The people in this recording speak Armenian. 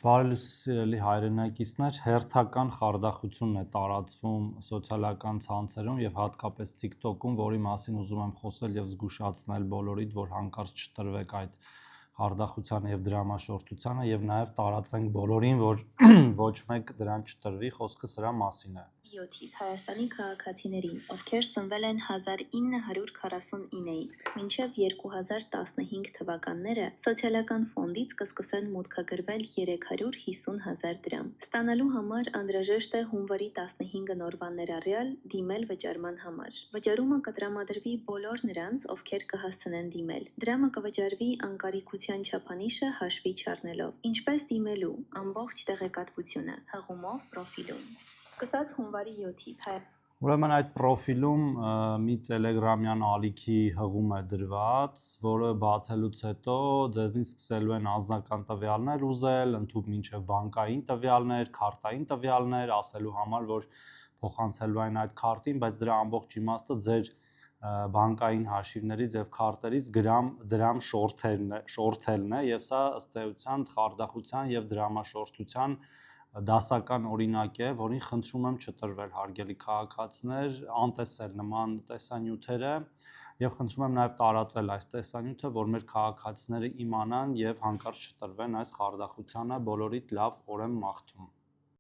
Բարելույս սիրելի հայրենակիցներ, հերթական խարդախությունն է տարածվում սոցիալական ցանցերում եւ հատկապես TikTok-ում, որի մասին ուզում եմ խոսել եւ զգուշացնել բոլորիդ, որ հանկարծ չտրվեք այդ խարդախությանը եւ դրամաշորթությանը եւ նաեւ տարածենք բոլորին, որ ոչ մեկ դրան չտրվի, խոսքը սրա մասին է։ 7-ից Հայաստանի քաղաքացիներին, ովքեր ծնվել են 1949-ից մինչև 2015 թվականները, սոցիալական ֆոնդից կսկսեն մուտքագրվել 350,000 դրամ։ Ստանալու համար անհրաժեշտ է հունվարի 15 օրվա ներառյալ դիմել վճարման համար։ Վճարումը կտրամադրվի բոլոր նրանց, ովքեր կհասցնեն դիմել։ Դրամը կվճարվի անկարիքության չափանիշը հաշվի չառնելով։ Ինչպես դիմելու, ամբողջ տեղեկատվությունը հղումով պրոֆիլում։ Սկսած հունվարի 7-ից Ուրեմն այդ պրոֆիլում մի տելեգրամյան ալիքի հղում է դրված, որը բացելուց հետո ձեզնից սկսելու են անձնական տվյալներ ուզել, ընդհանուր մինչև բանկային տվյալներ, քարտային տվյալներ, ասելու համար, որ փոխանցելու են այդ քարտին, բայց դրա ամբողջ իմաստը ձեր բանկային հաշիվներից եւ քարտերից դրամ շորթելն է, եւ սա ըստ էության խարդախության եւ դրամաշորթության դասական օրինակ է, որին խնդրում եմ չտրվել, հարգելի քաղաքացիներ, անտեսել նման տեսանյութերը եւ խնդրում եմ նաեւ տարածել այս տեսանյութը, որ մեր քաղաքացիները իմանան եւ հանկարծ չտրվեն այս խարդախությանը, բոլորիդ լավ օր եմ մաղթում։